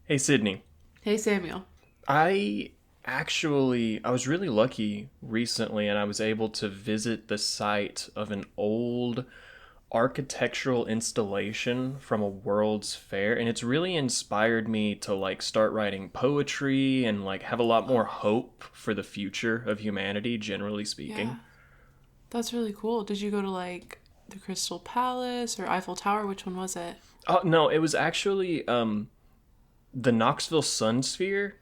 Hey, Sydney. Hey, Samuel. I was really lucky recently and I was able to visit the site of an old architectural installation from a World's Fair, and it's really inspired me to start writing poetry and have a lot more hope for the future of humanity, generally speaking. Yeah, that's really cool. Did you go to the Crystal Palace or Eiffel Tower? Which one was it? Oh, no, it was actually the Knoxville Sun Sphere.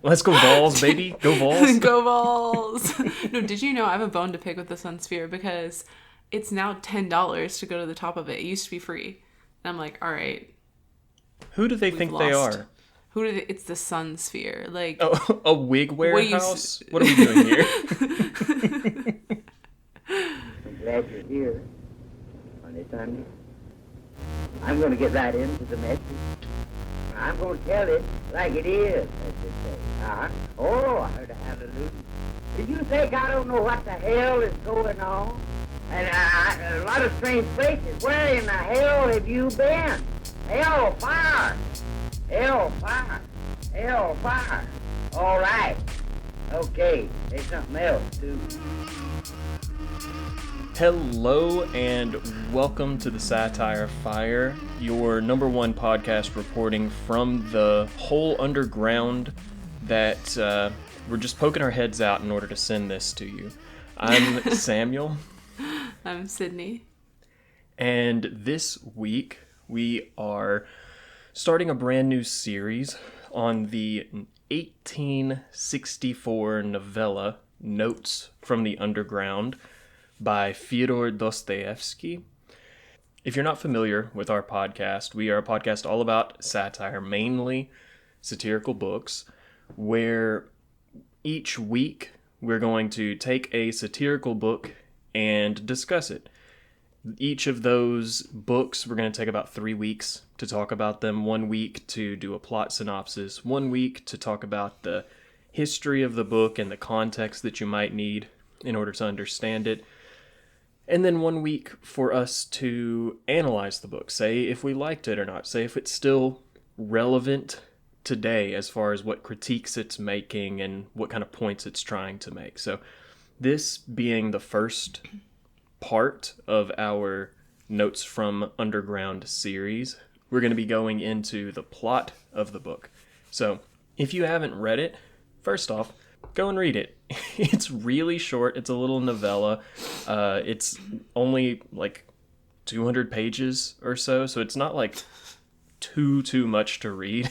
Let's go Vols, baby. Go Vols. Go Balls! No, did you know I have a bone to pick with the Sun Sphere because it's now $10 to go to the top of it. It used to be free. And I'm like, all right, Who do they we've think they lost. are? It's the Sun Sphere. Oh, a wig What do you? warehouse? What are we doing here? I'm glad you're here, honey Sonny. I'm going to get right into the message. I'm going to tell it like it is, as they say. Oh, I heard a hallelujah. Did you think I don't know what the hell is going on? And a lot of strange places. Where in the hell have you been? Hell fire! Hell fire! Hell fire! All right. Okay, there's something else, too. Hello and welcome to the Satire Fire, your number one podcast reporting from the hole underground that we're just poking our heads out in order to send this to you. I'm Samuel, I'm Sydney. and this week we are starting a brand new series on the 1864 novella Notes from the Underground by Fyodor Dostoevsky. If you're not familiar with our podcast, we are a podcast all about satire, mainly satirical books, where each week we're going to take a satirical book and discuss it. Each of those books, we're going to take about 3 weeks to talk about them. 1 week to do a plot synopsis. 1 week to talk about the history of the book and the context that you might need in order to understand it. And then 1 week for us to analyze the book, say if we liked it or not, say if it's still relevant today as far as what critiques it's making and what kind of points it's trying to make. So this being the first part of our Notes from Underground series, we're going to be going into the plot of the book. So if you haven't read it, first off, go and read it. It's really short. It's a little novella. It's only 200 pages or so, so it's not too much to read.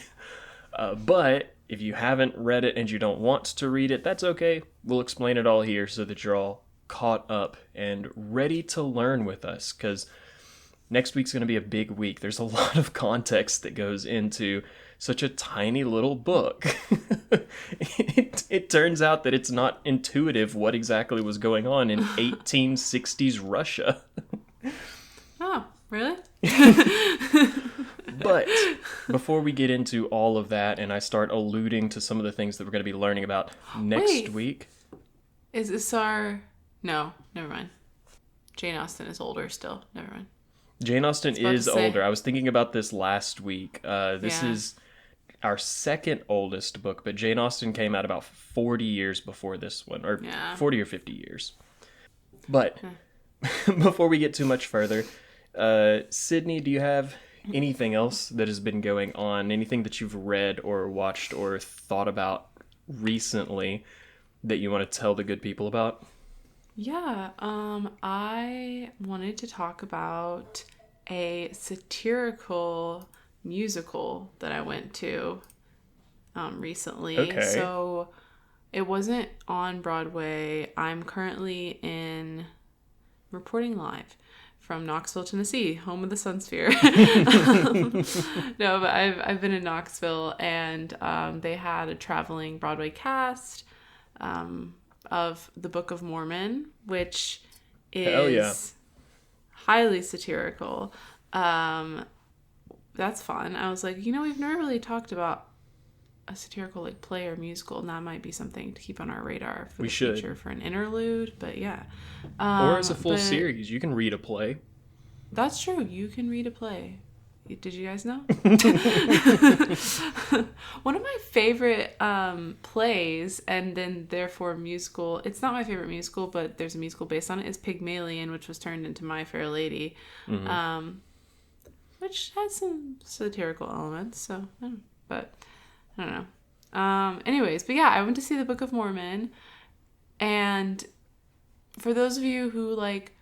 But if you haven't read it and you don't want to read it, that's okay. We'll explain it all here so that you're all caught up and ready to learn with us, because next week's going to be a big week. There's a lot of context that goes into such a tiny little book. It turns out that it's not intuitive what exactly was going on in 1860s Russia. Oh, really? But before we get into all of that and I start alluding to some of the things that we're going to be learning about next week. Is this our... No, never mind. Jane Austen is older still. Never mind. Jane Austen is older. I was thinking about this last week. This Yeah. is our second oldest book, but Jane Austen came out about 40 years before this one, or 40 or 50 years. But before we get too much further, Sydney, do you have anything else that has been going on? Anything that you've read or watched or thought about recently that you want to tell the good people about? Yeah, I wanted to talk about a satirical musical that I went to recently. Okay. So it wasn't on Broadway. I'm currently reporting live from Knoxville, Tennessee, home of the Sun Sphere. No, but I've been in Knoxville, and they had a traveling Broadway cast of the Book of Mormon, which is highly satirical. That's fun. I was like, we've never really talked about a satirical play or musical, and that might be something to keep on our radar for the future for an interlude. But yeah, or as a full series, you can read a play. That's true. You can read a play. Did you guys know? One of my favorite plays, and then therefore musical, it's not my favorite musical, but there's a musical based on it, is Pygmalion, which was turned into My Fair Lady, which has some satirical elements, so, but I don't know. Anyways, but yeah, I went to see the Book of Mormon, and for those of you who, like,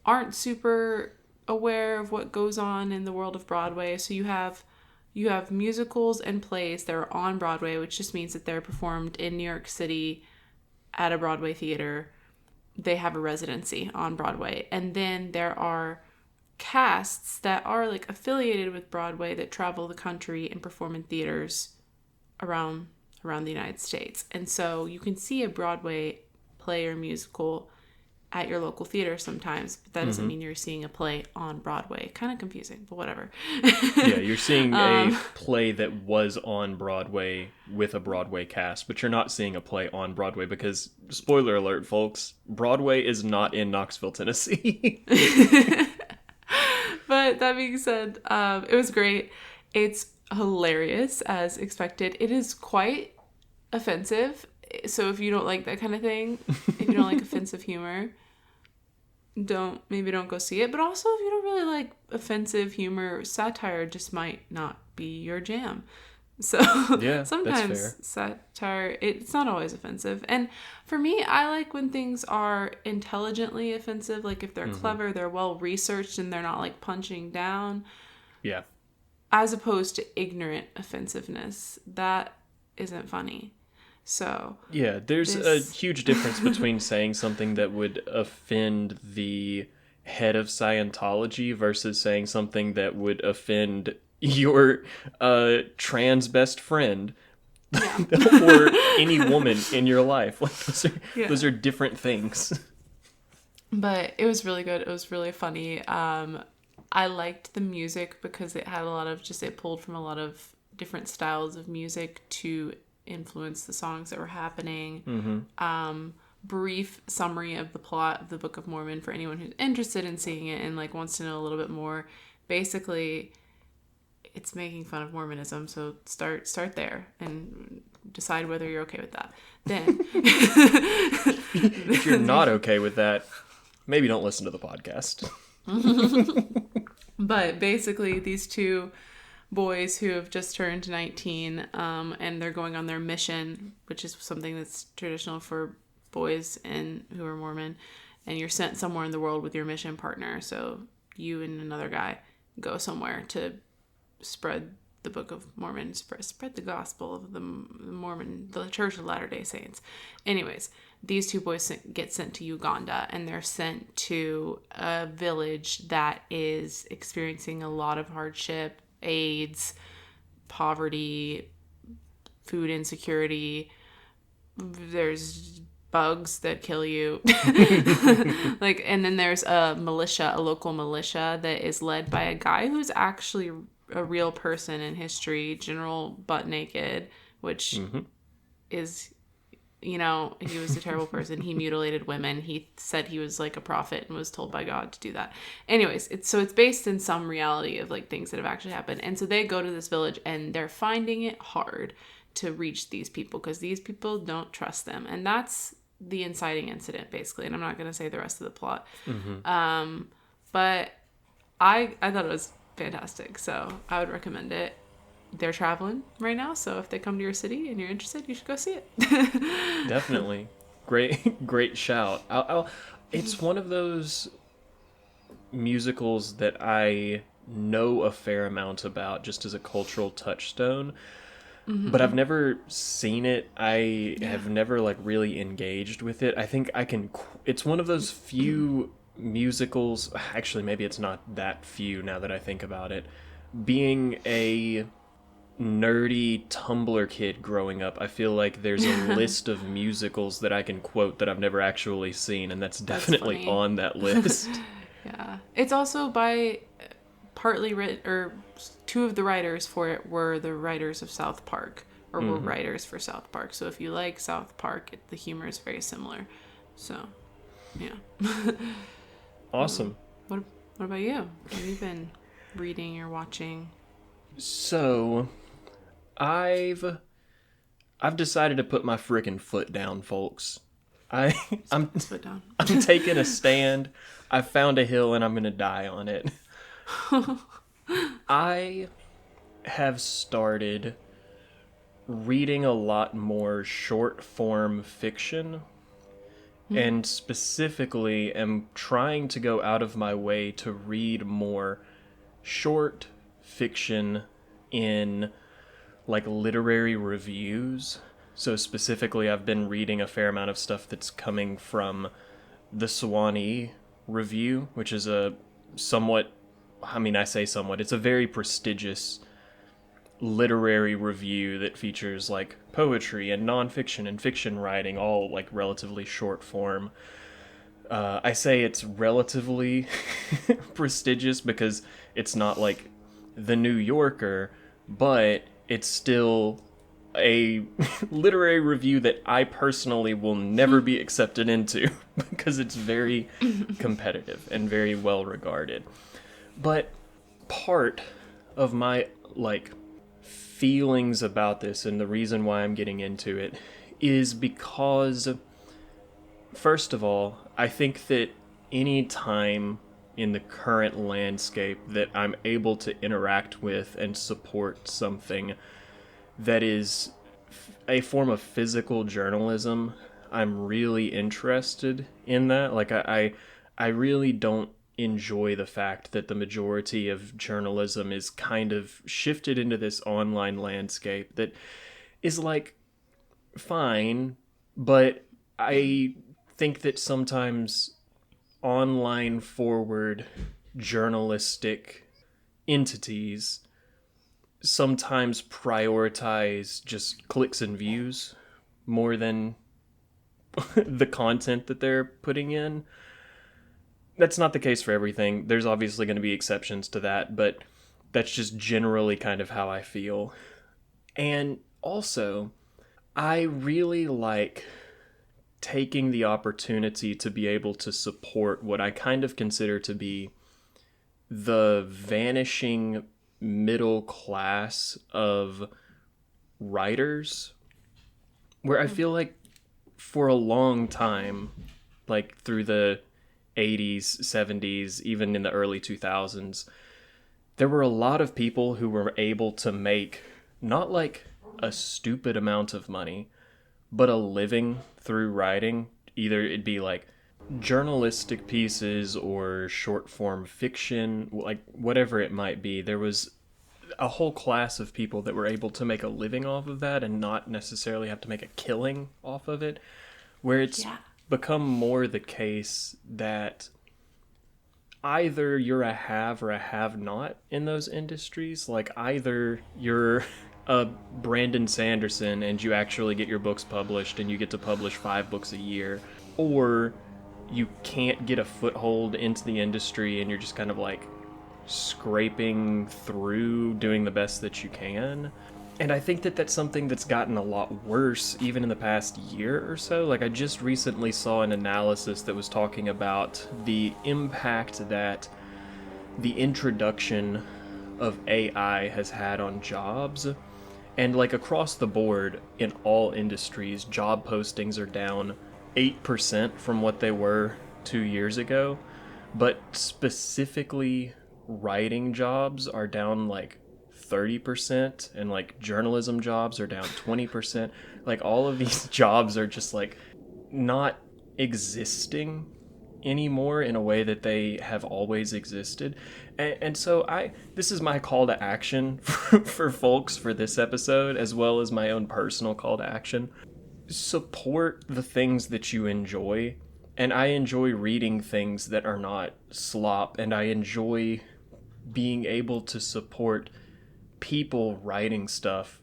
aren't super aware of what goes on in the world of Broadway, so you have musicals and plays that are on Broadway, which just means that they're performed in New York City at a Broadway theater. They have a residency on Broadway, and then there are casts that are like affiliated with Broadway that travel the country and perform in theaters around the United States. And so you can see a Broadway play or musical at your local theater sometimes, but that doesn't mean you're seeing a play on Broadway. Kind of confusing, but whatever. Yeah, you're seeing a play that was on Broadway with a Broadway cast, but you're not seeing a play on Broadway because, spoiler alert, folks, Broadway is not in Knoxville, Tennessee. But that being said, it was great. It's hilarious, as expected. It is quite offensive. So if you don't like that kind of thing, if you don't like offensive humor, don't go see it. But also, if you don't really like offensive humor, satire just might not be your jam. So yeah, sometimes satire, it's not always offensive. And for me, I like when things are intelligently offensive. Like if they're clever, they're well researched, and they're not like punching down. Yeah. As opposed to ignorant offensiveness. That isn't funny. So yeah, there's a huge difference between saying something that would offend the head of Scientology versus saying something that would offend your trans best friend or any woman in your life. Like those are different things. But it was really good. It was really funny. I liked the music because it had a lot of it pulled from a lot of different styles of music to influence the songs that were happening. Brief summary of the plot of the Book of Mormon for anyone who's interested in seeing it and like wants to know a little bit more. Basically, it's making fun of Mormonism, so start there and decide whether you're okay with that. Then if you're not okay with that, maybe don't listen to the podcast. But basically, these two boys who have just turned 19, and they're going on their mission, which is something that's traditional for boys and who are Mormon, and you're sent somewhere in the world with your mission partner. So you and another guy go somewhere to spread the Book of Mormon, spread the gospel of the Mormon, the Church of Latter-day Saints. Anyways, these two boys get sent to Uganda, and they're sent to a village that is experiencing a lot of hardship, AIDS, poverty, food insecurity. There's bugs that kill you. And then there's a local militia that is led by a guy who's actually a real person in history, General Butt Naked, which is, he was a terrible person. He mutilated women. He said he was like a prophet and was told by God to do that. Anyways, it's based in some reality of like things that have actually happened. And so they go to this village and they're finding it hard to reach these people because these people don't trust them. And that's the inciting incident, basically. And I'm not going to say the rest of the plot. But I thought it was fantastic. So I would recommend it. They're traveling right now, so if they come to your city and you're interested, you should go see it. Definitely. Great shout. It's one of those musicals that I know a fair amount about just as a cultural touchstone, but I've never seen it. I have never like really engaged with it. I think it's one of those few musicals, actually maybe it's not that few now that I think about it, being a nerdy Tumblr kid growing up, I feel like there's a list of musicals that I can quote that I've never actually seen, and that's definitely on that list. Yeah. It's also by partly written, or two of the writers for it were the writers of South Park, or were writers for South Park. So if you like South Park, the humor is very similar. So, yeah. Awesome. What about you? Have you been reading or watching? So, I've decided to put my frickin' foot down, folks. I'm Foot down. I'm taking a stand. I found a hill and I'm gonna die on it. I have started reading a lot more short form fiction, and specifically am trying to go out of my way to read more short fiction in like literary reviews. So specifically, I've been reading a fair amount of stuff that's coming from the Swanee Review, which is a somewhat, I mean, I say somewhat, it's a very prestigious literary review that features like poetry and nonfiction and fiction writing, all like relatively short form. I say it's relatively prestigious because it's not like the New Yorker, but it's still a literary review that I personally will never be accepted into because it's very competitive and very well regarded. But part of my like feelings about this and the reason why I'm getting into it is because, first of all, I think that any time in the current landscape that I'm able to interact with and support something that is a form of physical journalism, I'm really interested in that. Like, I really don't enjoy the fact that the majority of journalism is kind of shifted into this online landscape that is like fine, but I think that sometimes online forward journalistic entities sometimes prioritize just clicks and views more than the content that they're putting in. That's not the case for everything. There's obviously going to be exceptions to that, but that's just generally kind of how I feel. And also, I really like taking the opportunity to be able to support what I kind of consider to be the vanishing middle class of writers, where I feel like for a long time, like through the 80s, 70s, even in the early 2000s, there were a lot of people who were able to make not like a stupid amount of money, but a living through writing. Either it'd be like journalistic pieces or short form fiction, like whatever it might be. There was a whole class of people that were able to make a living off of that and not necessarily have to make a killing off of it, where it's become more the case that either you're a have or a have not in those industries. Like either you're a Brandon Sanderson and you actually get your books published and you get to publish 5 books a year, or you can't get a foothold into the industry and you're just kind of like scraping through, doing the best that you can. And I think that that's something that's gotten a lot worse even in the past year or so. Like I just recently saw an analysis that was talking about the impact that the introduction of AI has had on jobs. And like across the board in all industries, job postings are down 8% from what they were 2 years ago. But specifically writing jobs are down like 30%, and like journalism jobs are down 20%. Like all of these jobs are just like not existing anymore in a way that they have always existed. And so this is my call to action for folks for this episode, as well as my own personal call to action. Support the things that you enjoy. And I enjoy reading things that are not slop, and I enjoy being able to support people writing stuff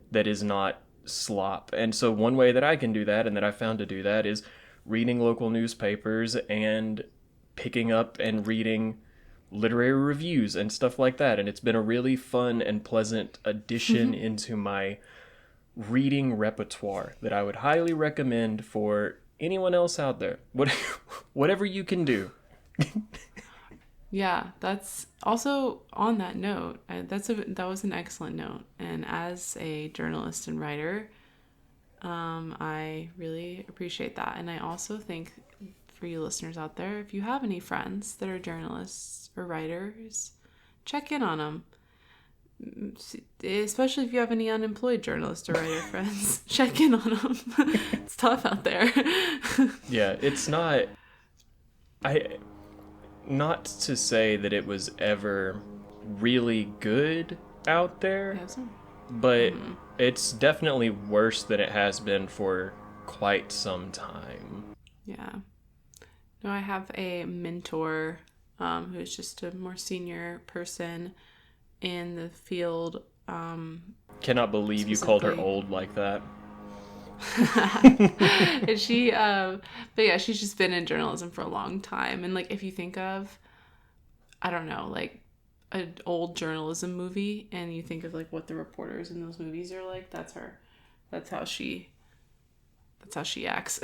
that is not slop. And so one way that I can do that, and that I found to do that, is reading local newspapers and picking up and reading literary reviews and stuff like that. And it's been a really fun and pleasant addition into my reading repertoire that I would highly recommend for anyone else out there. Whatever you can do. Yeah, that's also on that note. That was an excellent note. And as a journalist and writer, I really appreciate that. And I also think for you listeners out there, if you have any friends that are journalists or writers, check in on them. Especially if you have any unemployed journalist or writer friends, check in on them. It's tough out there. Yeah, it's not. Not to say that it was ever really good out there, but it's definitely worse than it has been for quite some time. Yeah. No, I have a mentor who's just a more senior person in the field. Cannot believe you called her old like that. And she, but yeah, she's just been in journalism for a long time. And like, if you think of, I don't know, like an old journalism movie, and you think of like what the reporters in those movies are like, that's her. That's how she acts.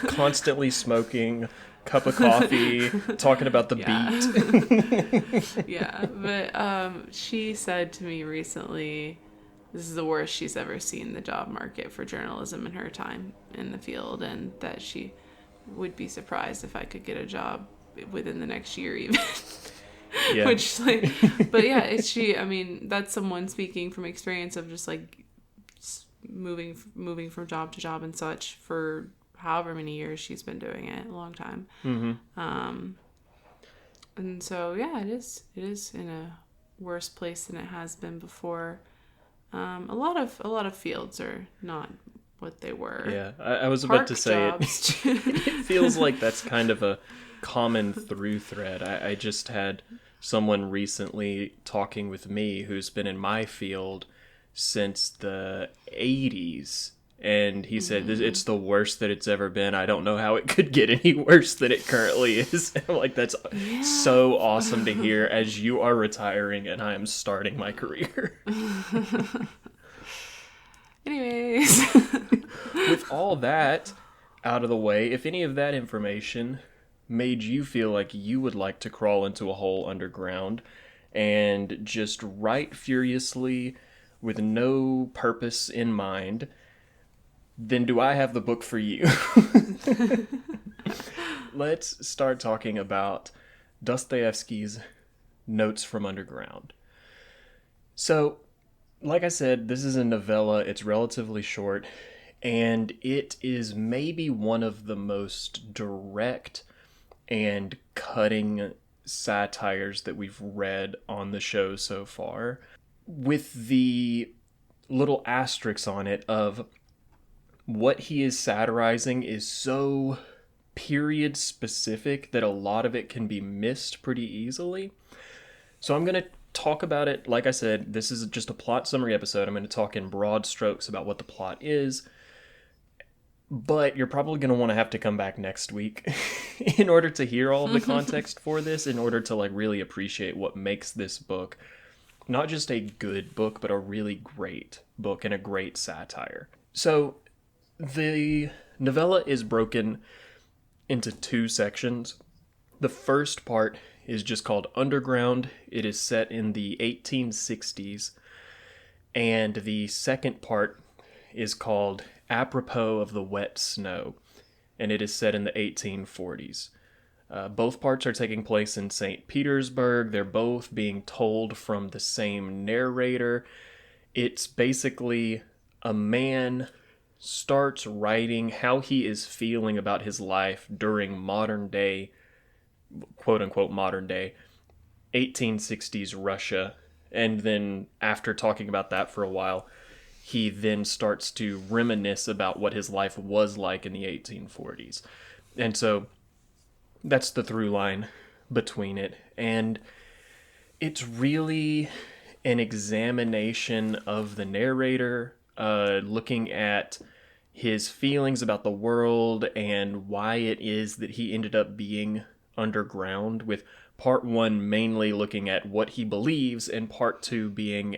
Constantly smoking, cup of coffee, talking about the beat. Yeah, but she said to me recently, this is the worst she's ever seen the job market for journalism in her time in the field, and that she would be surprised if I could get a job within the next year even. Yeah. Which, like, but yeah, I mean, that's someone speaking from experience of just like moving from job to job and such for however many years she's been doing it, a long time. Mm-hmm. And so yeah, it is in a worse place than it has been before. A lot of fields are not what they were. Yeah, I was about to say it. It feels like that's kind of a common through thread. I just had someone recently talking with me who's been in my field since the 80s, and he said it's the worst that it's ever been. I don't know how it could get any worse than it currently is. I'm like, that's so awesome to hear as you are retiring and I am starting my career. Anyways. With all that out of the way, if any of that information made you feel like you would like to crawl into a hole underground and just write furiously with no purpose in mind, then do I have the book for you. Let's start talking about Dostoevsky's Notes from Underground. So, like I said, this is a novella. It's relatively short, and it is maybe one of the most direct and cutting satires that we've read on the show so far, with the little asterisks on it of what he is satirizing is so period specific that a lot of it can be missed pretty easily. So I'm going to talk about it. Like I said, this is just a plot summary episode. I'm going to talk in broad strokes about what the plot is, but you're probably going to want to come back next week in order to hear all of the context for this, in order to like really appreciate what makes this book not just a good book, but a really great book and a great satire. So the novella is broken into two sections. The first part is just called Underground. It is set in the 1860s. And the second part is called Apropos of the Wet Snow, and it is set in the 1840s. Both parts are taking place in St. Petersburg. They're both being told from the same narrator. It's basically a man starts writing how he is feeling about his life during modern day, quote-unquote modern day, 1860s Russia. And then after talking about that for a while, he then starts to reminisce about what his life was like in the 1840s. And so that's the through line between it. And it's really an examination of the narrator, looking at his feelings about the world and why it is that he ended up being underground, with part one mainly looking at what he believes and part two being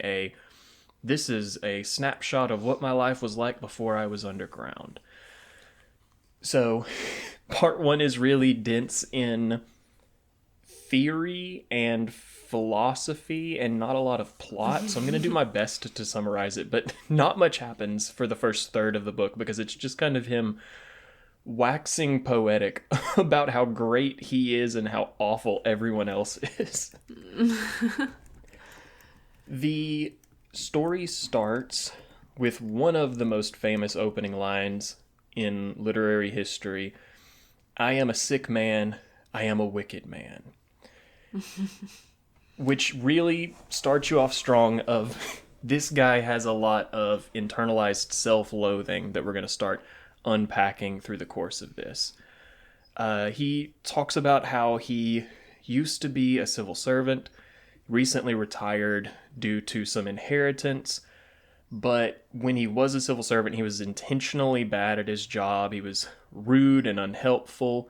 this is a snapshot of what my life was like before I was underground. So part one is really dense in theory and philosophy and not a lot of plot. So I'm going to do my best to summarize it, but not much happens for the first third of the book because it's just kind of him waxing poetic about how great he is and how awful everyone else is. The story starts with one of the most famous opening lines in literary history. I am a sick man, I am a wicked man. Which really starts you off strong of this guy has a lot of internalized self-loathing that we're going to start unpacking through the course of this. He talks about how he used to be a civil servant, recently retired due to some inheritance, but when he was a civil servant, he was intentionally bad at his job. He was rude and unhelpful,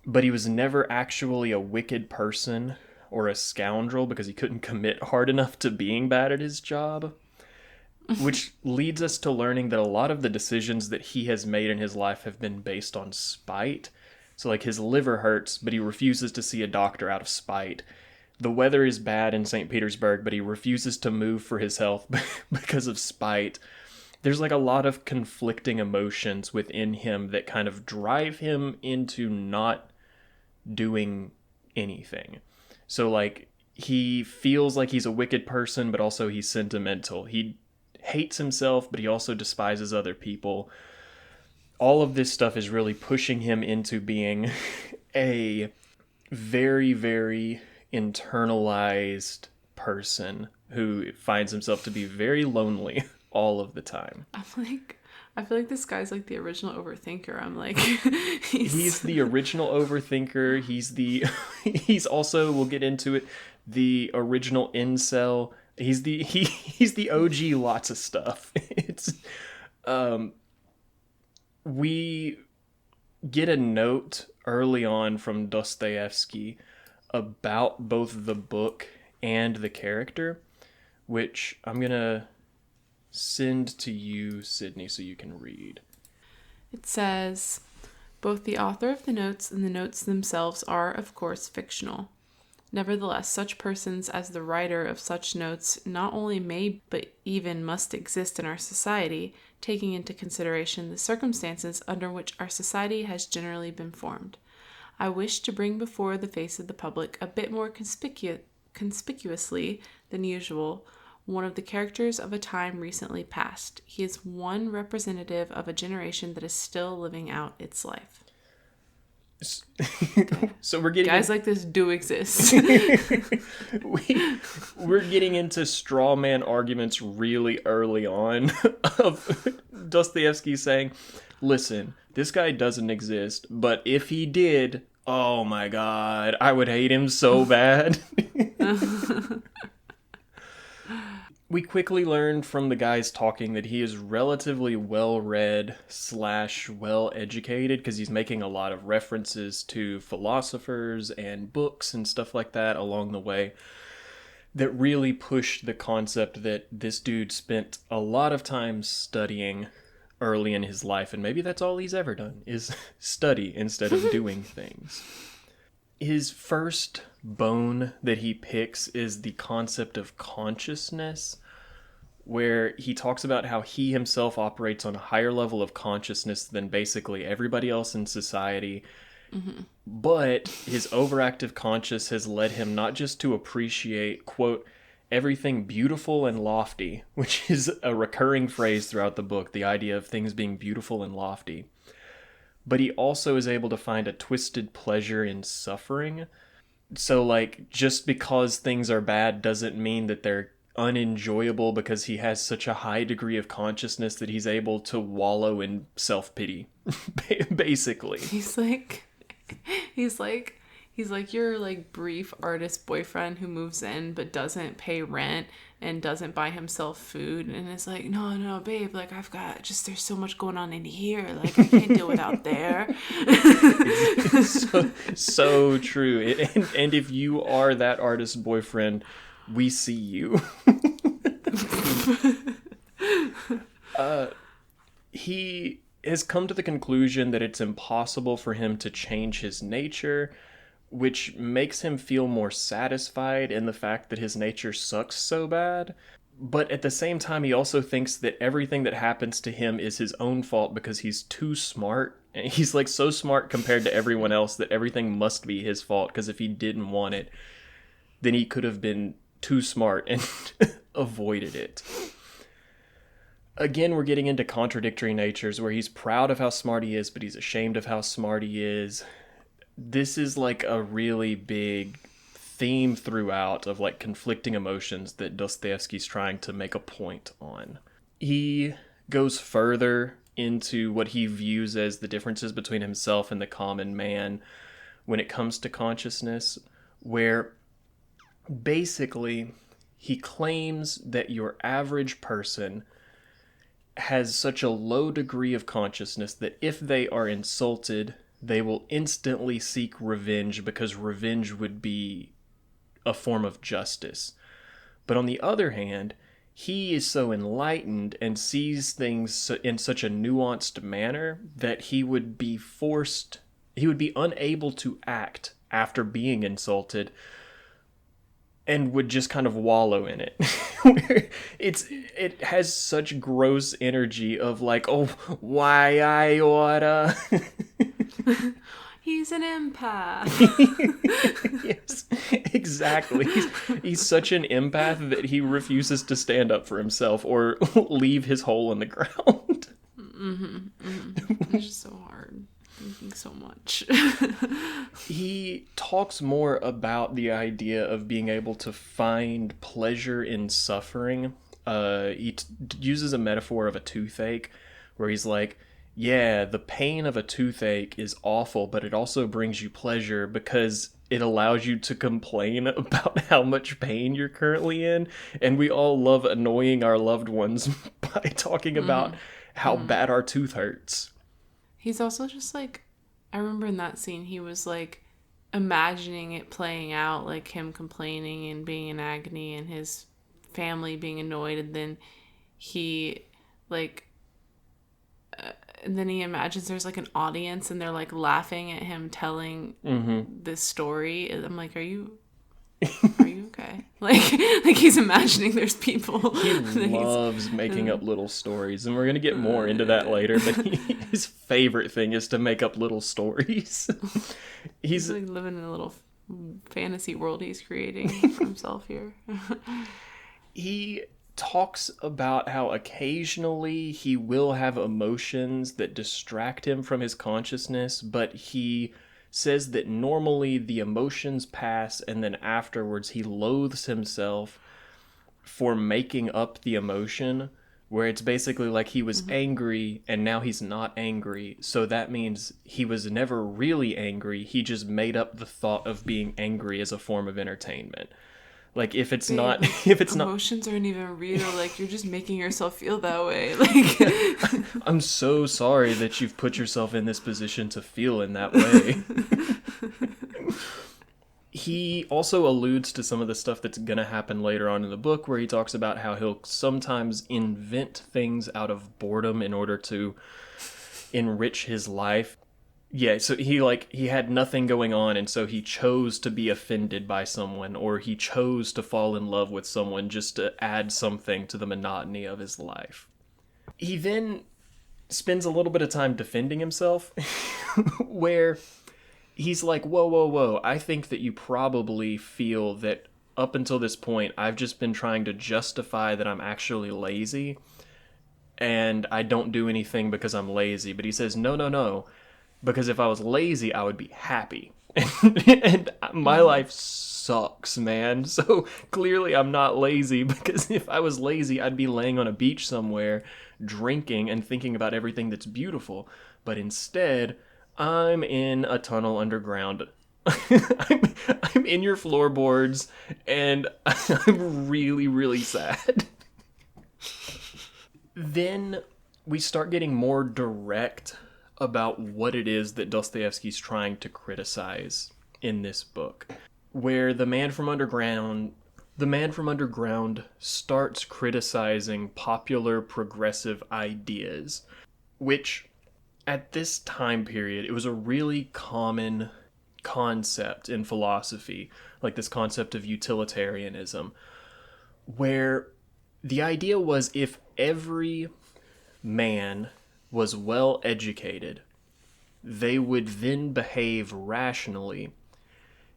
but he was never actually a wicked person or a scoundrel because he couldn't commit hard enough to being bad at his job. Which leads us to learning that a lot of the decisions that he has made in his life have been based on spite. So like his liver hurts, but he refuses to see a doctor out of spite. The weather is bad in St. Petersburg, but he refuses to move for his health because of spite. There's like a lot of conflicting emotions within him that kind of drive him into not doing anything. So like he feels like he's a wicked person, but also he's sentimental. He hates himself, but he also despises other people. All of this stuff is really pushing him into being a very, very internalized person who finds himself to be very lonely all of the time. I feel like this guy's like the original overthinker. I'm like, he's the original overthinker. He's also, we'll get into it, the original incel. He's the OG lots of stuff. It's we get a note early on from Dostoevsky about both the book and the character, which I'm going to send to you, Sydney, so you can read. It says, both the author of the notes and the notes themselves are, of course, fictional. Nevertheless, such persons as the writer of such notes not only may, but even must exist in our society, taking into consideration the circumstances under which our society has generally been formed. I wish to bring before the face of the public a bit more conspicuously than usual one of the characters of a time recently past. He is one representative of a generation that is still living out its life. So we're getting guys like this do exist. We're getting into straw man arguments really early on of Dostoevsky saying, listen, this guy doesn't exist, but if he did, oh my god, I would hate him so bad. We quickly learned from the guys talking that he is relatively well-read / well-educated because he's making a lot of references to philosophers and books and stuff like that along the way that really pushed the concept that this dude spent a lot of time studying early in his life, and maybe that's all he's ever done, is study instead of doing things. His first bone that he picks is the concept of consciousness, where he talks about how he himself operates on a higher level of consciousness than basically everybody else in society. Mm-hmm. But his overactive conscious has led him not just to appreciate, quote, everything beautiful and lofty, which is a recurring phrase throughout the book, the idea of things being beautiful and lofty, but he also is able to find a twisted pleasure in suffering. So, like, just because things are bad doesn't mean that they're unenjoyable, because he has such a high degree of consciousness that he's able to wallow in self-pity, basically. He's like your like brief artist boyfriend who moves in but doesn't pay rent and doesn't buy himself food, and it's like, no babe, like I've got just, there's so much going on in here, like I can't deal with out there. so true. And if you are that artist boyfriend, we see you. He has come to the conclusion that it's impossible for him to change his nature, which makes him feel more satisfied in the fact that his nature sucks so bad. But at the same time, he also thinks that everything that happens to him is his own fault because he's too smart. And he's like so smart compared to everyone else that everything must be his fault, because if he didn't want it, then he could have been too smart and avoided it. Again, we're getting into contradictory natures where he's proud of how smart he is, but he's ashamed of how smart he is. This is like a really big theme throughout of like conflicting emotions that Dostoevsky's trying to make a point on. He goes further into what he views as the differences between himself and the common man when it comes to consciousness, where basically he claims that your average person has such a low degree of consciousness that if they are insulted, they will instantly seek revenge because revenge would be a form of justice. But on the other hand, he is so enlightened and sees things in such a nuanced manner that he would be unable to act after being insulted and would just kind of wallow in it. It has such gross energy of like, oh, why I oughta... He's an empath. Yes, exactly. He's such an empath that he refuses to stand up for himself or leave his hole in the ground. It's just so hard. Thinking so much. He talks more about the idea of being able to find pleasure in suffering. He uses a metaphor of a toothache where he's like, yeah, the pain of a toothache is awful, but it also brings you pleasure because it allows you to complain about how much pain you're currently in. And we all love annoying our loved ones by talking about how bad our tooth hurts. He's also just like, I remember in that scene, he was like imagining it playing out, like him complaining and being in agony and his family being annoyed. And then he like... and then he imagines there's like an audience and they're like laughing at him telling this story. And I'm like, are you okay? Like he's imagining there's people. He loves making up little stories, and we're gonna get more into that later. But his favorite thing is to make up little stories. He's like living in a little fantasy world he's creating for himself here. He talks about how occasionally he will have emotions that distract him from his consciousness, but he says that normally the emotions pass and then afterwards he loathes himself for making up the emotion, where it's basically like he was angry and now he's not angry, so that means he was never really angry, he just made up the thought of being angry as a form of entertainment. Like, if it's not... Emotions aren't even real. Like, you're just making yourself feel that way. Like, I'm so sorry that you've put yourself in this position to feel in that way. He also alludes to some of the stuff that's going to happen later on in the book, where he talks about how he'll sometimes invent things out of boredom in order to enrich his life. Yeah, so he had nothing going on, and so he chose to be offended by someone, or he chose to fall in love with someone just to add something to the monotony of his life. He then spends a little bit of time defending himself, where he's like, whoa, I think that you probably feel that up until this point, I've just been trying to justify that I'm actually lazy, and I don't do anything because I'm lazy. But he says, no. Because if I was lazy, I would be happy. And my life sucks, man. So clearly I'm not lazy, because if I was lazy, I'd be laying on a beach somewhere, drinking and thinking about everything that's beautiful. But instead, I'm in a tunnel underground. I'm in your floorboards, and I'm really, really sad. Then we start getting more direct about what it is that Dostoevsky's trying to criticize in this book, where the man from underground starts criticizing popular progressive ideas, which at this time period, it was a really common concept in philosophy, like this concept of utilitarianism, where the idea was if every man was well educated, they would then behave rationally.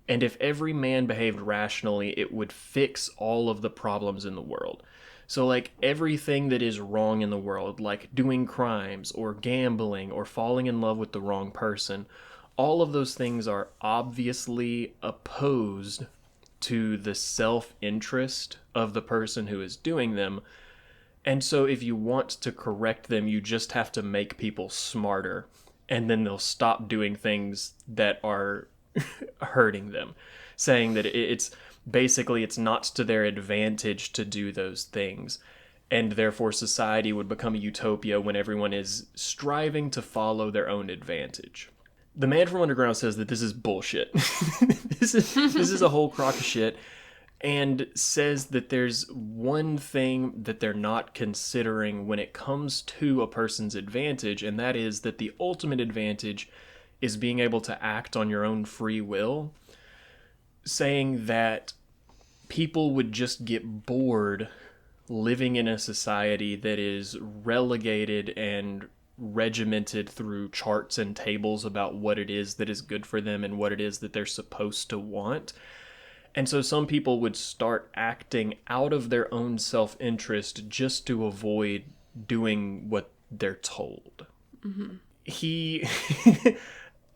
And if every man behaved rationally, it would fix all of the problems in the world. So, like, everything that is wrong in the world, like doing crimes or gambling or falling in love with the wrong person, all of those things are obviously opposed to the self-interest of the person who is doing them. And so if you want to correct them, you just have to make people smarter, and then they'll stop doing things that are hurting them, saying that it's basically it's not to their advantage to do those things, and therefore society would become a utopia when everyone is striving to follow their own advantage. The man from Underground says that this is bullshit. This is a whole crock of shit, and says that there's one thing that they're not considering when it comes to a person's advantage, and that is that the ultimate advantage is being able to act on your own free will, saying that people would just get bored living in a society that is relegated and regimented through charts and tables about what it is that is good for them and what it is that they're supposed to want. And so some people would start acting out of their own self-interest just to avoid doing what they're told. Mm-hmm. He...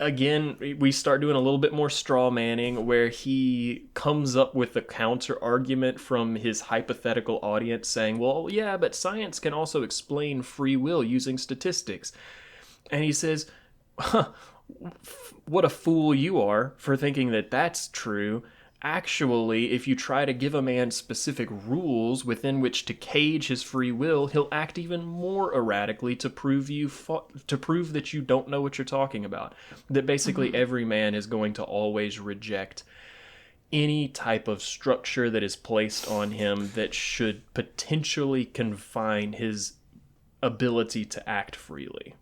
Again, we start doing a little bit more straw manning, where he comes up with a counter argument from his hypothetical audience saying, well, yeah, but science can also explain free will using statistics. And he says, what a fool you are for thinking that that's true. Actually, if you try to give a man specific rules within which to cage his free will, he'll act even more erratically to prove that you don't know what you're talking about. That basically every man is going to always reject any type of structure that is placed on him that should potentially confine his ability to act freely.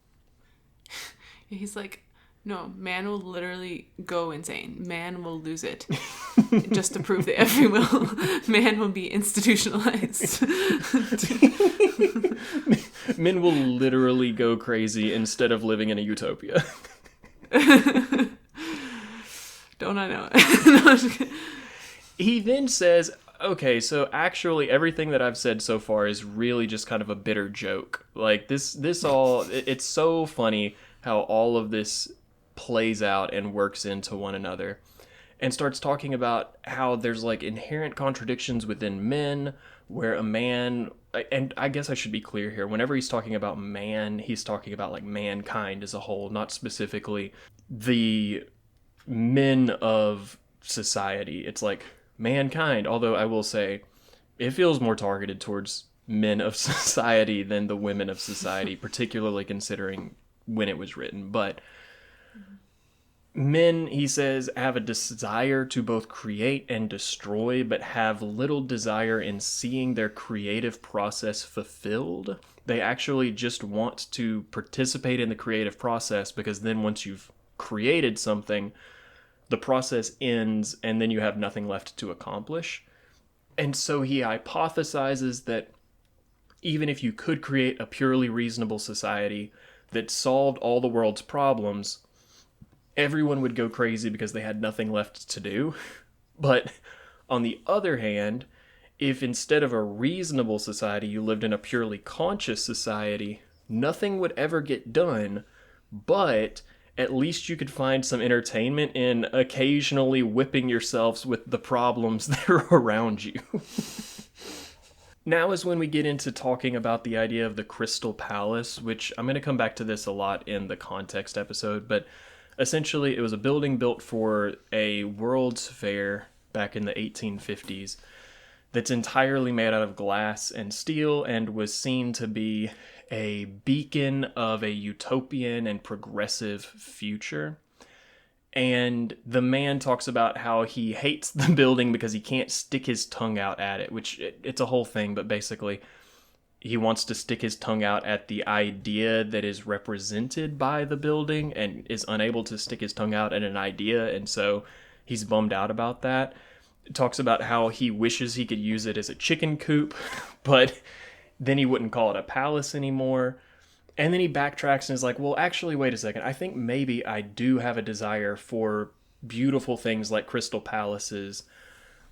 He's like, no, man will literally go insane. Man will lose it. Just to prove that every will, man will be institutionalized. Men will literally go crazy instead of living in a utopia. Don't I know it? He then says, okay, so actually everything that I've said so far is really just kind of a bitter joke. Like, this all, it's so funny how all of this plays out and works into one another, and starts talking about how there's like inherent contradictions within men, where a man, and I guess I should be clear here, whenever he's talking about man, he's talking about like mankind as a whole, not specifically the men of society. It's like mankind, although I will say it feels more targeted towards men of society than the women of society, particularly considering when it was written. But men, he says, have a desire to both create and destroy, but have little desire in seeing their creative process fulfilled. They actually just want to participate in the creative process, because then once you've created something, the process ends and then you have nothing left to accomplish. And so he hypothesizes that even if you could create a purely reasonable society that solved all the world's problems, everyone would go crazy because they had nothing left to do. But on the other hand, if instead of a reasonable society you lived in a purely conscious society, nothing would ever get done, but at least you could find some entertainment in occasionally whipping yourselves with the problems that are around you. Now is when we get into talking about the idea of the Crystal Palace, which I'm going to come back to this a lot in the context episode, but essentially it was a building built for a World's Fair back in the 1850s that's entirely made out of glass and steel, and was seen to be a beacon of a utopian and progressive future. And the man talks about how he hates the building because he can't stick his tongue out at it, which it's a whole thing, but basically he wants to stick his tongue out at the idea that is represented by the building and is unable to stick his tongue out at an idea, and so he's bummed out about that. It talks about how he wishes he could use it as a chicken coop, but then he wouldn't call it a palace anymore. And then he backtracks and is like, well, actually, wait a second. I think maybe I do have a desire for beautiful things like crystal palaces,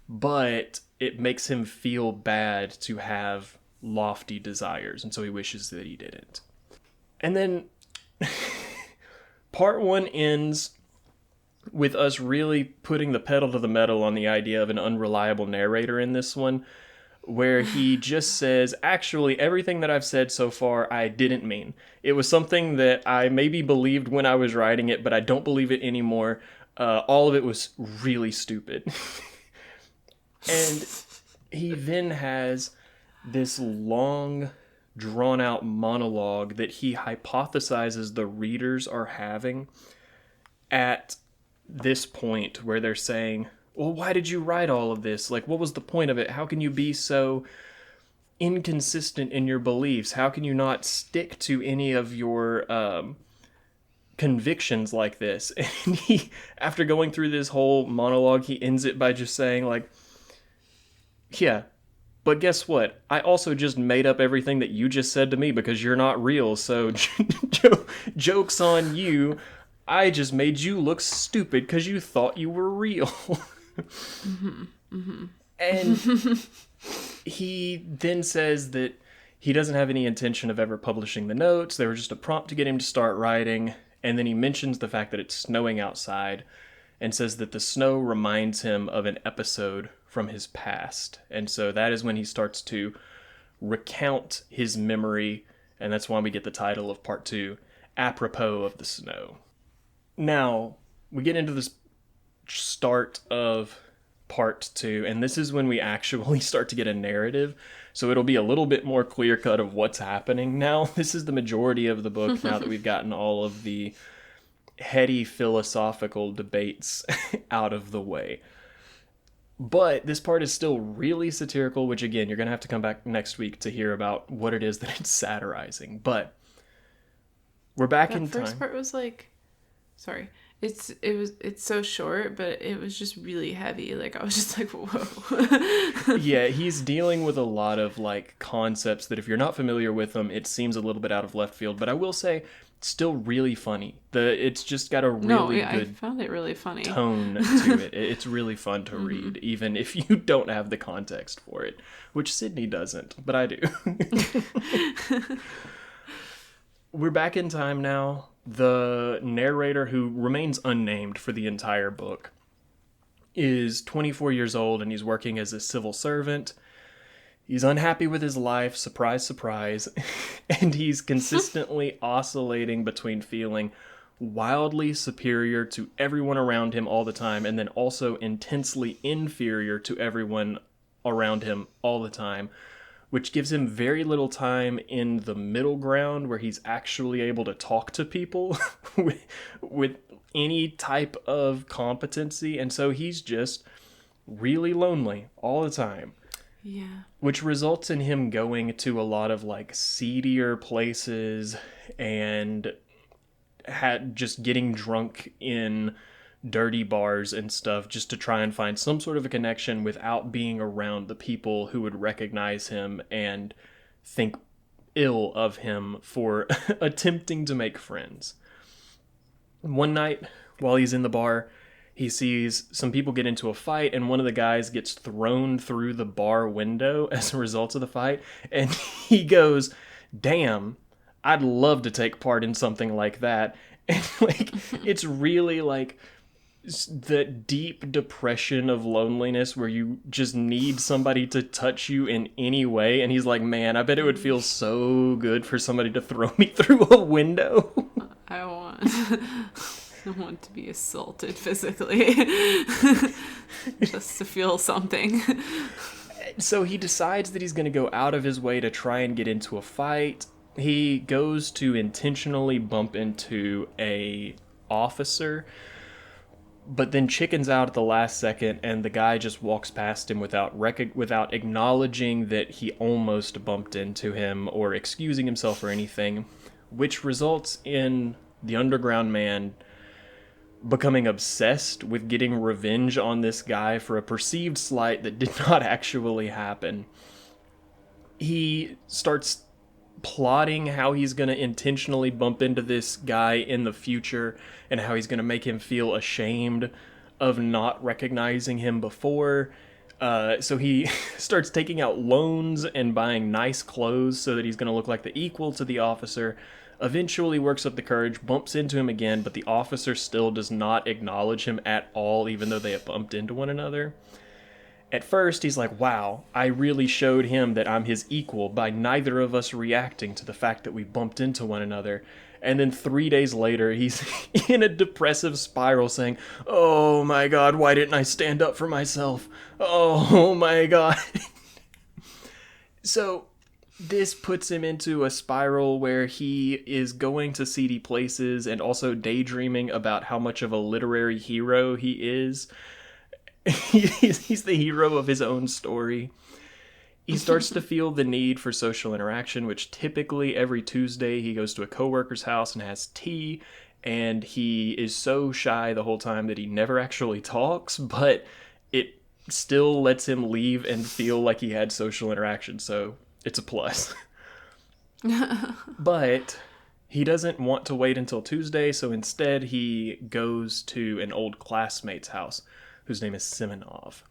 but it makes him feel bad to have lofty desires, and so he wishes that he didn't. And then part one ends with us really putting the pedal to the metal on the idea of an unreliable narrator in this one, where he just says, actually, everything that I've said so far, I didn't mean. It was something that I maybe believed when I was writing it, but I don't believe it anymore. All of it was really stupid. And he then has this long, drawn-out monologue that he hypothesizes the readers are having at this point, where they're saying, well, why did you write all of this? Like, what was the point of it? How can you be so inconsistent in your beliefs? How can you not stick to any of your convictions like this? And he, after going through this whole monologue, he ends it by just saying, like, yeah, but guess what? I also just made up everything that you just said to me because you're not real, so joke's on you. I just made you look stupid because you thought you were real. Mm-hmm. Mm-hmm. And he then says that he doesn't have any intention of ever publishing the notes. They were just a prompt to get him to start writing. And then he mentions the fact that it's snowing outside and says that the snow reminds him of an episode from his past. And so that is when he starts to recount his memory. And that's why we get the title of part 2, Apropos of the Snow. Now, we get into this start of part 2, and this is when we actually start to get a narrative, so it'll be a little bit more clear-cut of what's happening now. This is the majority of the book, now that we've gotten all of the heady philosophical debates out of the way. But this part is still really satirical, which, again, you're going to have to come back next week to hear about what it is that it's satirizing. But we're back in time. The first part was like... Sorry. It's so short, but it was just really heavy. Like, I was just like, whoa. Yeah, he's dealing with a lot of, like, concepts that if you're not familiar with them, it seems a little bit out of left field. But I will say, it's still really funny. It's just got a really good I found it really funny tone to it. It's really fun to read, even if you don't have the context for it, which Sydney doesn't, but I do. We're back in time now. The narrator, who remains unnamed for the entire book, is 24 years old and he's working as a civil servant. He's unhappy with his life, surprise, surprise, and he's consistently oscillating between feeling wildly superior to everyone around him all the time and then also intensely inferior to everyone around him all the time, which gives him very little time in the middle ground where he's actually able to talk to people with any type of competency. And so he's just really lonely all the time. Yeah. Which results in him going to a lot of, like, seedier places and just getting drunk in dirty bars and stuff just to try and find some sort of a connection without being around the people who would recognize him and think ill of him for attempting to make friends. One night, while he's in the bar, he sees some people get into a fight, and one of the guys gets thrown through the bar window as a result of the fight, and he goes, damn, I'd love to take part in something like that. And, like, it's really, like, the deep depression of loneliness where you just need somebody to touch you in any way. And he's like, man, I bet it would feel so good for somebody to throw me through a window. I want to be assaulted physically just to feel something. So he decides that he's going to go out of his way to try and get into a fight. He goes to intentionally bump into a officer but then chickens out at the last second, and the guy just walks past him without acknowledging that he almost bumped into him or excusing himself or anything, which results in the underground man becoming obsessed with getting revenge on this guy for a perceived slight that did not actually happen. He starts plotting how he's going to intentionally bump into this guy in the future and how he's going to make him feel ashamed of not recognizing him before. So he starts taking out loans and buying nice clothes so that he's going to look like the equal to the officer. Eventually works up the courage, bumps into him again, but the officer still does not acknowledge him at all, even though they have bumped into one another. At first, he's like, wow, I really showed him that I'm his equal by neither of us reacting to the fact that we bumped into one another. And then 3 days later, he's in a depressive spiral saying, oh my God, why didn't I stand up for myself? Oh my God. So this puts him into a spiral where he is going to seedy places and also daydreaming about how much of a literary hero he is. He's the hero of his own story. He starts to feel the need for social interaction, which typically every Tuesday he goes to a coworker's house and has tea, and he is so shy the whole time that he never actually talks, but it still lets him leave and feel like he had social interaction, so it's a plus. But he doesn't want to wait until Tuesday, so instead he goes to an old classmate's house, whose name is Simonov.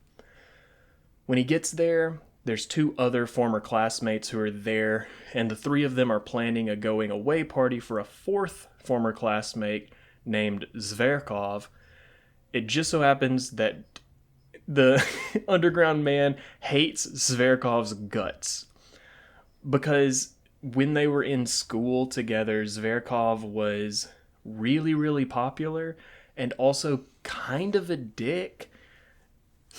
When he gets there, there's 2 other former classmates who are there, and the 3 of them are planning a going-away party for a 4th former classmate named Zverkov. It just so happens that the underground man hates Zverkov's guts, because when they were in school together, Zverkov was really, really popular, and also kind of a dick.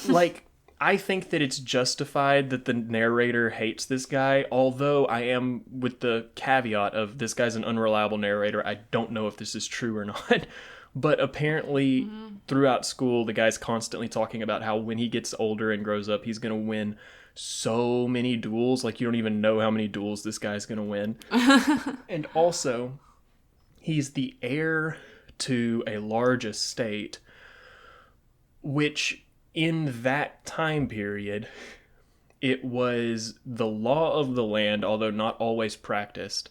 Like, I think that it's justified that the narrator hates this guy, although I am with the caveat of this guy's an unreliable narrator. I don't know if this is true or not. But apparently, throughout school, the guy's constantly talking about how when he gets older and grows up, he's going to win so many duels. Like, you don't even know how many duels this guy's going to win. And also, he's the heir to a large estate, which in that time period, it was the law of the land, although not always practiced,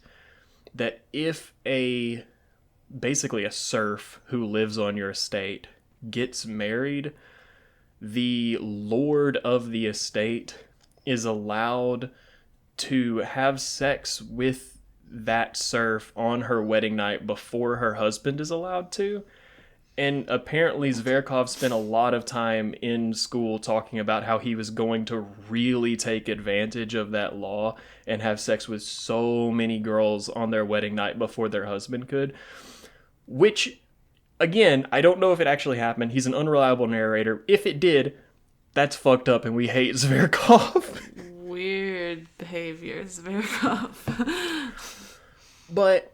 that if basically a serf who lives on your estate gets married, the lord of the estate is allowed to have sex with that serf on her wedding night before her husband is allowed to. And apparently Zverkov spent a lot of time in school talking about how he was going to really take advantage of that law and have sex with so many girls on their wedding night before their husband could. Which, again, I don't know if it actually happened. He's an unreliable narrator. If it did, that's fucked up and we hate Zverkov. Weird behavior, Zverkov. But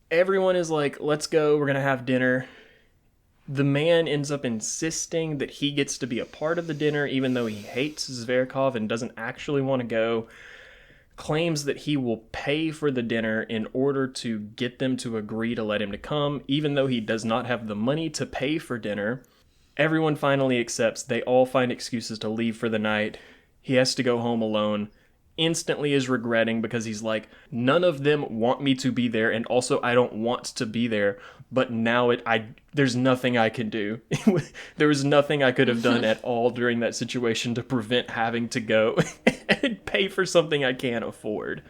everyone is like, let's go, we're going to have dinner. The man ends up insisting that he gets to be a part of the dinner, even though he hates Zverkov and doesn't actually want to go. Claims that he will pay for the dinner in order to get them to agree to let him to come, even though he does not have the money to pay for dinner. Everyone finally accepts. They all find excuses to leave for the night. He has to go home alone. Instantly is regretting because he's like, none of them want me to be there, and also I don't want to be there, but now there's nothing I can do. There was nothing I could have done at all during that situation to prevent having to go and pay for something I can't afford.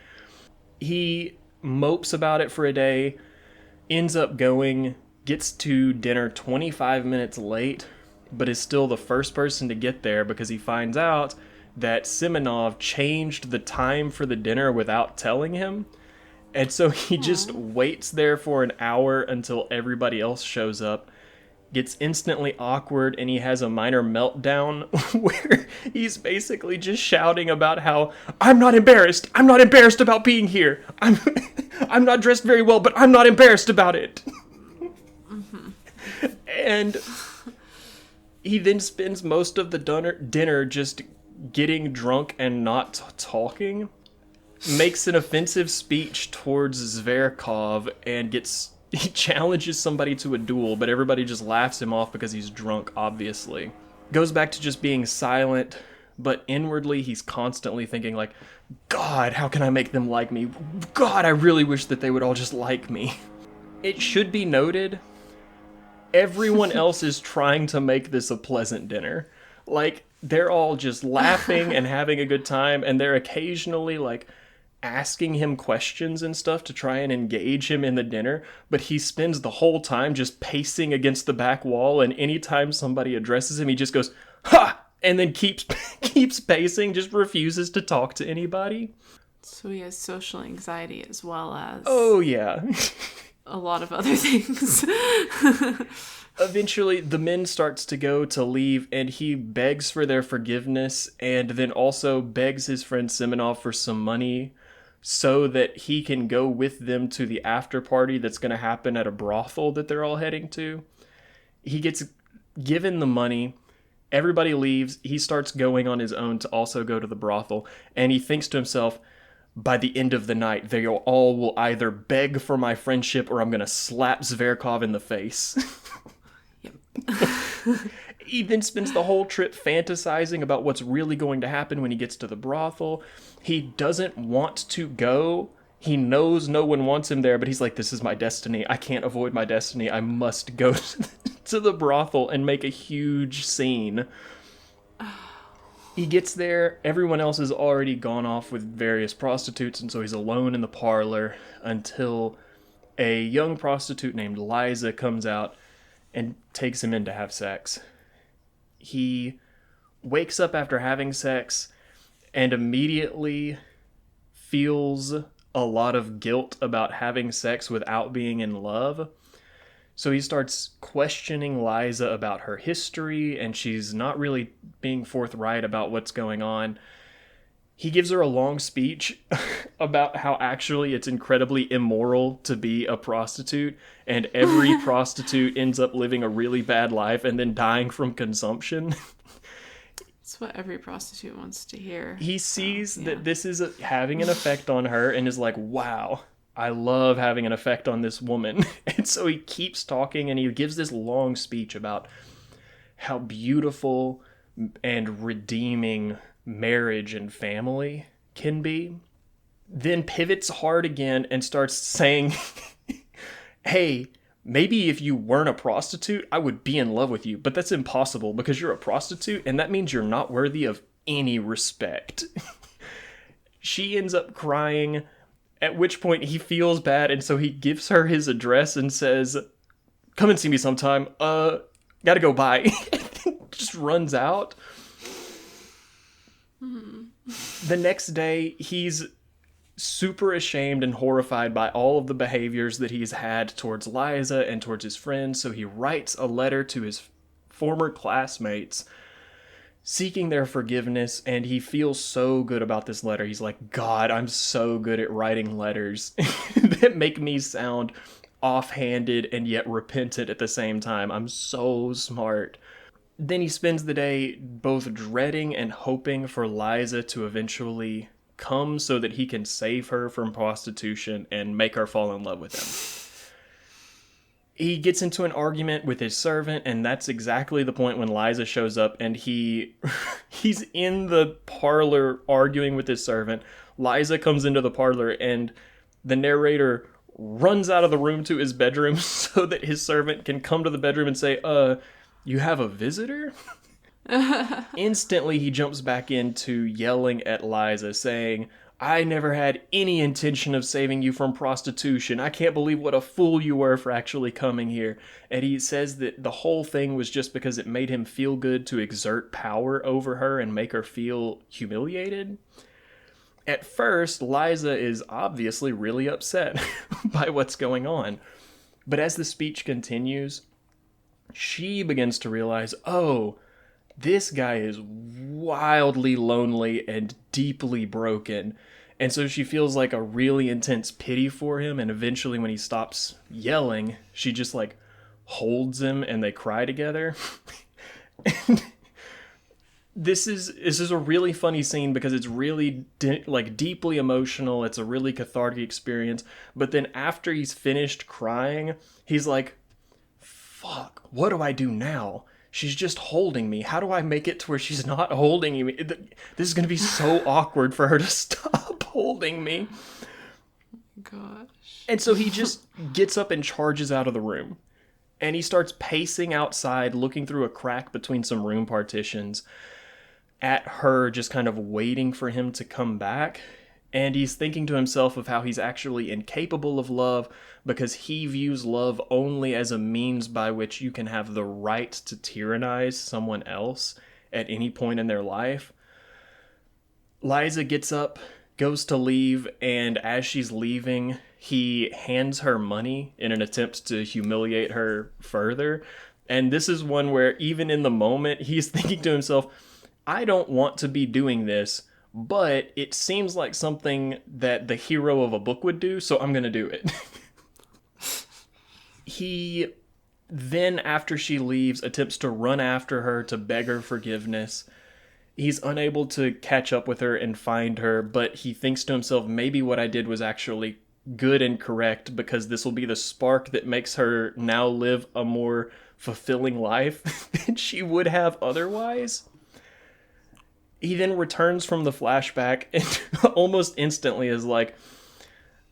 He mopes about it for a day, ends up going, gets to dinner 25 minutes late, but is still the first person to get there because he finds out that Simonov changed the time for the dinner without telling him. And so he just waits there for an hour until everybody else shows up, gets instantly awkward, and he has a minor meltdown where he's basically just shouting about how, I'm not embarrassed about being here. I'm not dressed very well, but I'm not embarrassed about it. And He then spends most of the dinner just getting drunk and not talking, makes an offensive speech towards Zverkov, and he challenges somebody to a duel, but everybody just laughs him off because he's drunk, obviously. Goes back to just being silent, but inwardly he's constantly thinking like, God, how can I make them like me? God, I really wish that they would all just like me. It should be noted, everyone else is trying to make this a pleasant dinner. Like, they're all just laughing and having a good time, and they're occasionally like asking him questions and stuff to try and engage him in the dinner, but he spends the whole time just pacing against the back wall, and anytime somebody addresses him, he just goes, ha! And then keeps pacing, just refuses to talk to anybody. So he has social anxiety as well as... Oh, yeah. A lot of other things. Eventually, the men starts to go to leave, and he begs for their forgiveness, and then also begs his friend Semenov for some money so that he can go with them to the after party that's going to happen at a brothel that they're all heading to. He gets given the money. Everybody leaves. He starts going on his own to also go to the brothel, and he thinks to himself, by the end of the night, they all will either beg for my friendship or I'm going to slap Zverkov in the face. Yep. He then spends the whole trip fantasizing about what's really going to happen when he gets to the brothel. He doesn't want to go. He knows no one wants him there, but he's like, this is my destiny. I can't avoid my destiny. I must go to the brothel and make a huge scene. He gets there, everyone else has already gone off with various prostitutes, and so he's alone in the parlor until a young prostitute named Liza comes out and takes him in to have sex. He wakes up after having sex and immediately feels a lot of guilt about having sex without being in love. So he starts questioning Liza about her history, and she's not really being forthright about what's going on. He gives her a long speech about how actually it's incredibly immoral to be a prostitute, and every prostitute ends up living a really bad life and then dying from consumption. It's what every prostitute wants to hear. He sees that this is having an effect on her and is like, wow, I love having an effect on this woman. And so he keeps talking, and he gives this long speech about how beautiful and redeeming marriage and family can be. Then pivots hard again and starts saying, hey, maybe if you weren't a prostitute, I would be in love with you, but that's impossible because you're a prostitute, and that means you're not worthy of any respect. She ends up crying, at which point he feels bad, and so he gives her his address and says, come and see me sometime. Gotta go, bye. Just runs out. The next day, he's super ashamed and horrified by all of the behaviors that he's had towards Liza and towards his friends, so he writes a letter to his former classmates seeking their forgiveness, and he feels so good about this letter. He's like, God, I'm so good at writing letters that make me sound offhanded and yet repentant at the same time. I'm so smart. Then he spends the day both dreading and hoping for Liza to eventually come so that he can save her from prostitution and make her fall in love with him. He gets into an argument with his servant, and that's exactly the point when Liza shows up, and he's in the parlor arguing with his servant. Liza comes into the parlor, and the narrator runs out of the room to his bedroom so that his servant can come to the bedroom and say, you have a visitor? Instantly, he jumps back into yelling at Liza, saying, I never had any intention of saving you from prostitution. I can't believe what a fool you were for actually coming here. And he says that the whole thing was just because it made him feel good to exert power over her and make her feel humiliated. At first, Liza is obviously really upset by what's going on. But as the speech continues, she begins to realize, oh, this guy is wildly lonely and deeply broken. And so she feels like a really intense pity for him. And eventually when he stops yelling, she just like holds him and they cry together. This is a really funny scene because it's really deeply emotional. It's a really cathartic experience. But then after he's finished crying, he's like, fuck, what do I do now? She's just holding me. How do I make it to where she's not holding me? This is going to be so awkward for her to stop holding me. Gosh. And so he just gets up and charges out of the room. And he starts pacing outside, looking through a crack between some room partitions at her, just kind of waiting for him to come back. And he's thinking to himself of how he's actually incapable of love because he views love only as a means by which you can have the right to tyrannize someone else at any point in their life. Liza gets up, goes to leave, and as she's leaving, he hands her money in an attempt to humiliate her further. And this is one where even in the moment, he's thinking to himself, I don't want to be doing this, but it seems like something that the hero of a book would do, so I'm going to do it. He then, after she leaves, attempts to run after her to beg her forgiveness. He's unable to catch up with her and find her, but he thinks to himself, maybe what I did was actually good and correct because this will be the spark that makes her now live a more fulfilling life than she would have otherwise. He then returns from the flashback and almost instantly is like,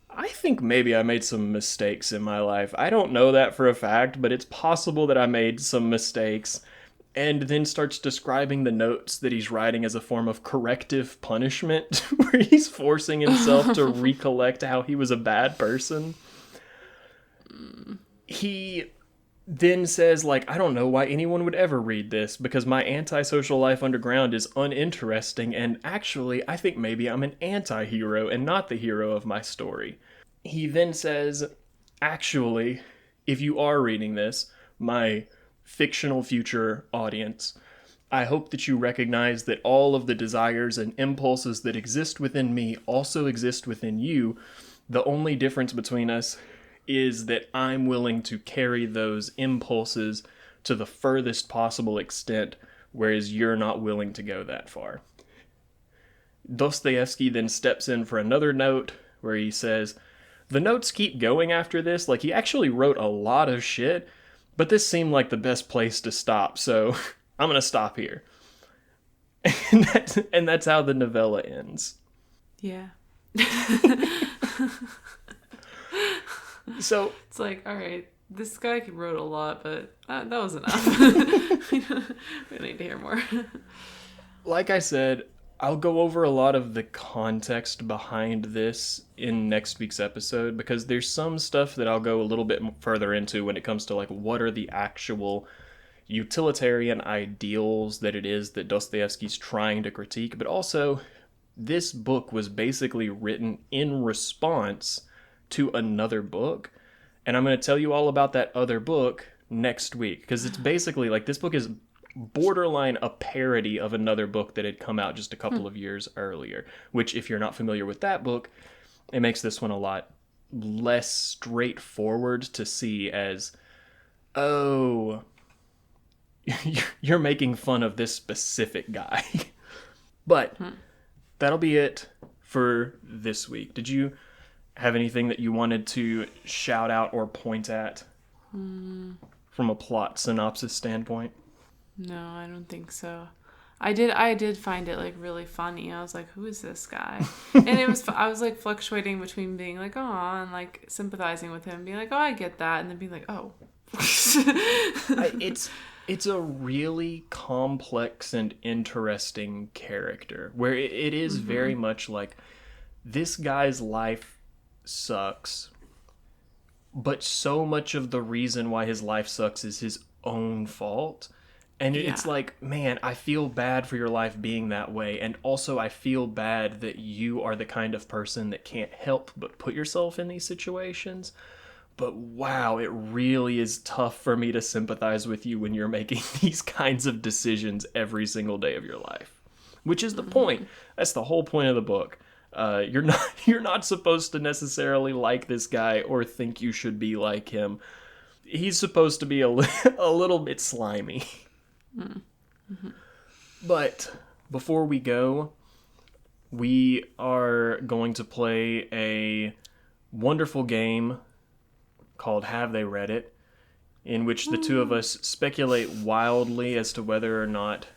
I think maybe I made some mistakes in my life. I don't know that for a fact, but it's possible that I made some mistakes. And then starts describing the notes that he's writing as a form of corrective punishment, where he's forcing himself to recollect how he was a bad person. He then says, like, I don't know why anyone would ever read this, because my antisocial life underground is uninteresting, and actually, I think maybe I'm an anti-hero and not the hero of my story. He then says, actually, if you are reading this, my fictional future audience, I hope that you recognize that all of the desires and impulses that exist within me also exist within you. The only difference between us is that I'm willing to carry those impulses to the furthest possible extent, whereas you're not willing to go that far. Dostoevsky then steps in for another note where he says, the notes keep going after this, like he actually wrote a lot of shit, but this seemed like the best place to stop, so I'm gonna stop here. And that's how the novella ends. Yeah. So it's like, all right, this guy wrote a lot, but that was enough. We don't need to hear more. Like I said, I'll go over a lot of the context behind this in next week's episode, because there's some stuff that I'll go a little bit further into when it comes to like what are the actual utilitarian ideals that it is that Dostoevsky's trying to critique, but also this book was basically written in response to another book, and I'm going to tell you all about that other book next week, because it's basically like this book is borderline a parody of another book that had come out just a couple of years earlier, which if you're not familiar with that book, it makes this one a lot less straightforward to see as, oh, you're making fun of this specific guy. But that'll be it for this week. Did you have anything that you wanted to shout out or point at from a plot synopsis standpoint? No, I don't think so. I did find it like really funny. I was like, who is this guy? And I was like fluctuating between being like, oh, and like sympathizing with him, being like, oh, I get that, and then being like, oh. It's a really complex and interesting character where it is very much like this guy's life sucks, but so much of the reason why his life sucks is his own fault. And it's like, man, I feel bad for your life being that way, and also I feel bad that you are the kind of person that can't help but put yourself in these situations. But wow, it really is tough for me to sympathize with you when you're making these kinds of decisions every single day of your life. Which is the point. That's the whole point of the book. You're not supposed to necessarily like this guy or think you should be like him. He's supposed to be a little bit slimy. But before we go, we are going to play a wonderful game called Have They Read It, in which the two of us speculate wildly as to whether or not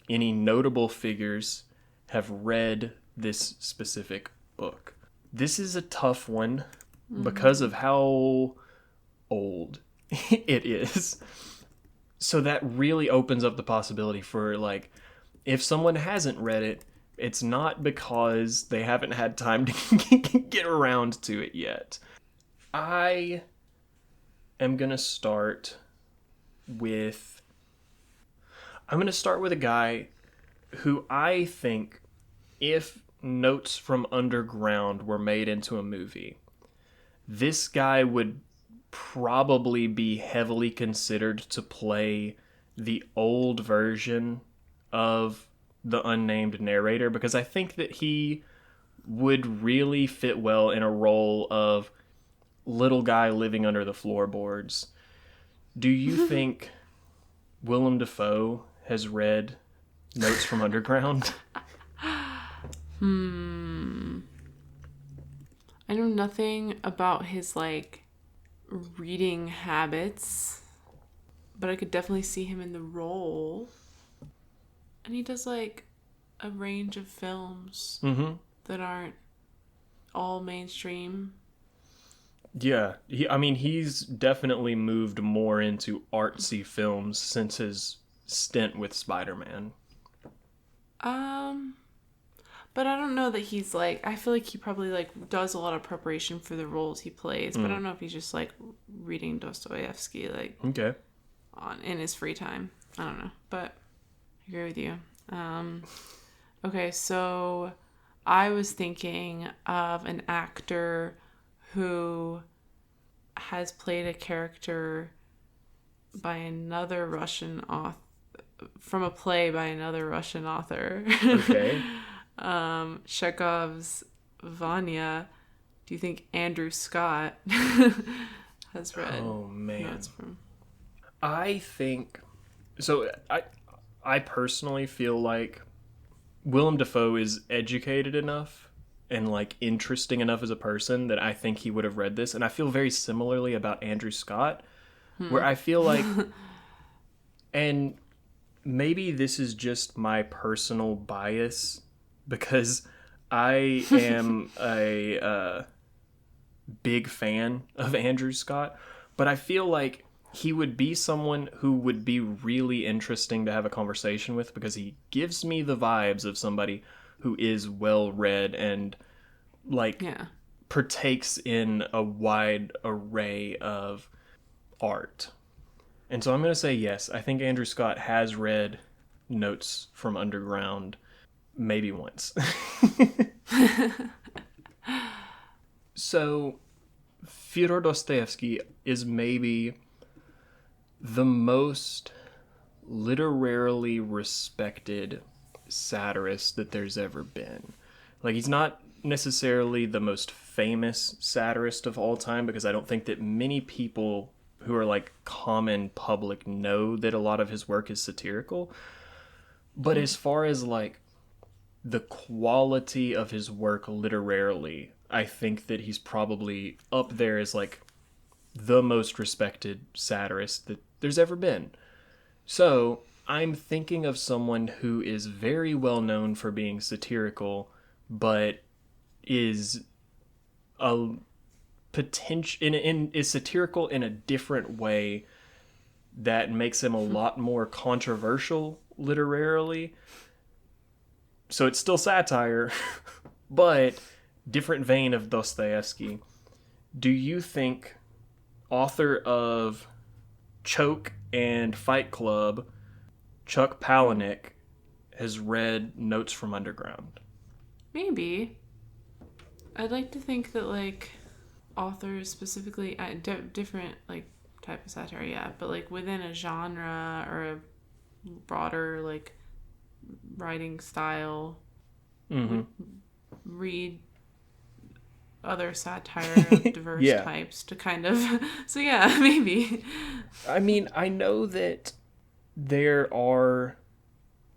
any notable figures have read this specific book. This is a tough one because of how old it is. So that really opens up the possibility for, like, if someone hasn't read it, it's not because they haven't had time to get around to it yet. I am going to start with... I'm going to start with a guy who I think, if Notes from Underground were made into a movie, this guy would probably be heavily considered to play the old version of the unnamed narrator, because I think that he would really fit well in a role of little guy living under the floorboards. Do you think Willem Dafoe has read Notes from Underground? I know nothing about his, like, reading habits, but I could definitely see him in the role. And he does, like, a range of films that aren't all mainstream. Yeah, he's definitely moved more into artsy films since his stint with Spider-Man. But I don't know that he's, like, I feel like he probably, like, does a lot of preparation for the roles he plays, but I don't know if he's just, like, reading Dostoevsky, like, okay, in his free time. I don't know, but I agree with you. Okay, so I was thinking of an actor who has played a character by another Russian author, from a play by another Russian author. Okay. Chekhov's Vanya. Do you think Andrew Scott has read Notes from? I think so. I personally feel like Willem Dafoe is educated enough and, like, interesting enough as a person that I think he would have read this. And I feel very similarly about Andrew Scott, where I feel like, and maybe this is just my personal bias, because I am a big fan of Andrew Scott, but I feel like he would be someone who would be really interesting to have a conversation with, because he gives me the vibes of somebody who is well read and, like, partakes in a wide array of art. And so I'm going to say yes. I think Andrew Scott has read Notes from Underground maybe once. So Fyodor Dostoevsky is maybe the most literarily respected satirist that there's ever been. Like, he's not necessarily the most famous satirist of all time, because I don't think that many people who are, like, common public know that a lot of his work is satirical. But as far as, like, the quality of his work literarily, I think that he's probably up there as, like, the most respected satirist that there's ever been. So I'm thinking of someone who is very well known for being satirical, but is a potential is satirical in a different way that makes him a lot more controversial literarily. So it's still satire, but different vein of Dostoevsky. Do you think author of Choke and Fight Club, Chuck Palahniuk, has read Notes from Underground? Maybe. I'd like to think that, like, authors specifically, different, like, type of satire, yeah, but, like, within a genre or a broader, like, writing style, would read other satire of diverse types to kind of... So, yeah, maybe. I mean, I know that there are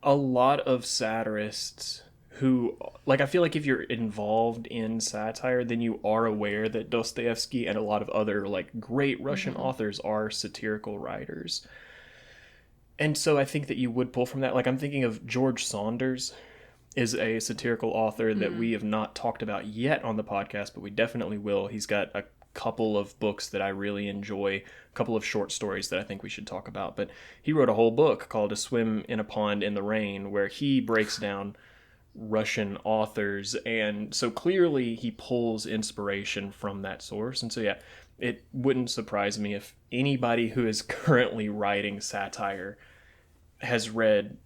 a lot of satirists who, like, I feel like if you're involved in satire, then you are aware that Dostoevsky and a lot of other, like, great Russian authors are satirical writers. And so I think that you would pull from that. Like, I'm thinking of George Saunders is a satirical author that we have not talked about yet on the podcast, but we definitely will. He's got a couple of books that I really enjoy, a couple of short stories that I think we should talk about. But he wrote a whole book called A Swim in a Pond in the Rain, where he breaks down Russian authors. And so clearly he pulls inspiration from that source. And so, yeah, it wouldn't surprise me if anybody who is currently writing satire has read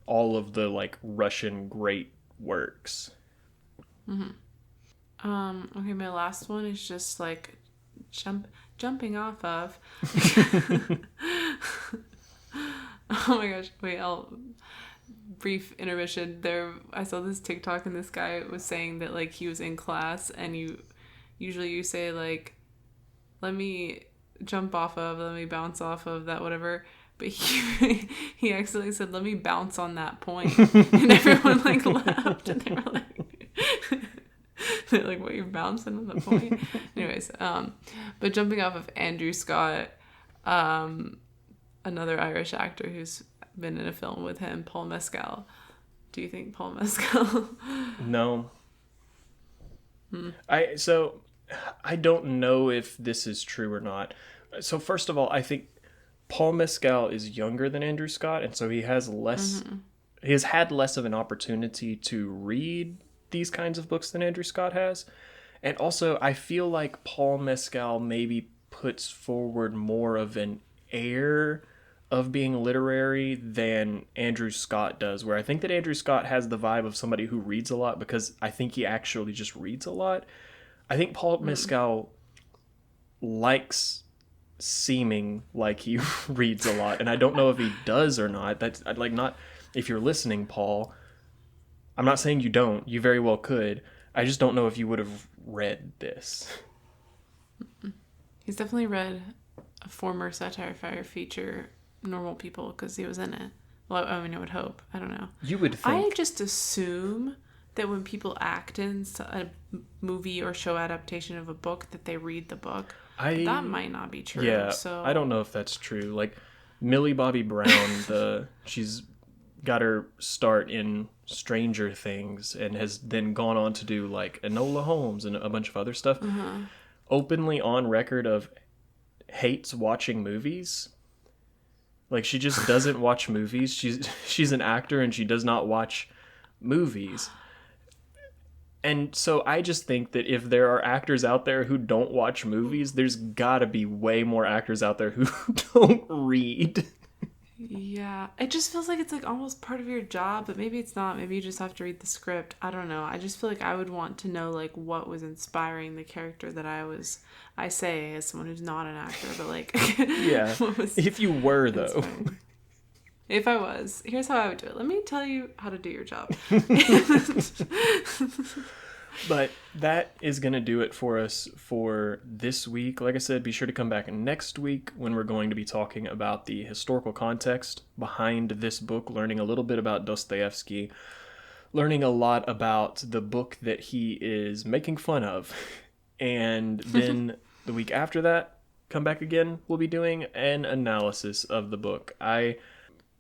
all of the, like, Russian great works. Okay, my last one is just like jumping off of. Oh my gosh! Wait, brief intermission. I saw this TikTok and this guy was saying that, like, he was in class and you say, like, let me jump off of, let me bounce off of that, whatever. But he accidentally said, let me bounce on that point. And everyone, like, laughed. And they were like, they're like, what, you're bouncing on the point? Anyways, but jumping off of Andrew Scott, another Irish actor who's been in a film with him, Paul Mescal. Do you think Paul Mescal? No. I don't know if this is true or not. So first of all, I think Paul Mescal is younger than Andrew Scott, and so he has he has had less of an opportunity to read these kinds of books than Andrew Scott has. And also, I feel like Paul Mescal maybe puts forward more of an air of being literary than Andrew Scott does, where I think that Andrew Scott has the vibe of somebody who reads a lot because I think he actually just reads a lot. I think Paul Mescal likes seeming like he reads a lot, and I don't know if he does or not. That's, like, not if you're listening, Paul, I'm not saying you don't, you very well could. I just don't know if you would have read this. He's definitely read a former Satire Fire feature, Normal People, because he was in it. Well, I mean, I would hope. I don't know. You would think. I just assume that when people act in a movie or show adaptation of a book, that they read the book. That might not be true. Yeah, so I don't know if that's true. Like, Millie Bobby Brown, she's got her start in Stranger Things and has then gone on to do, like, Enola Holmes and a bunch of other stuff. Openly on record of hates watching movies. Like, she just doesn't watch movies. She's an actor and she does not watch movies. And so I just think that if there are actors out there who don't watch movies, there's gotta be way more actors out there who don't read. Yeah, it just feels like it's, like, almost part of your job, but maybe it's not. Maybe you just have to read the script. I don't know. I just feel like I would want to know, like, what was inspiring the character that I say as someone who's not an actor, but, like, yeah. If you were, though. Inspiring. If I was, here's how I would do it. Let me tell you how to do your job. But that is going to do it for us for this week. Like I said, be sure to come back next week when we're going to be talking about the historical context behind this book, learning a little bit about Dostoevsky, learning a lot about the book that he is making fun of. And then the week after that, come back again, we'll be doing an analysis of the book. I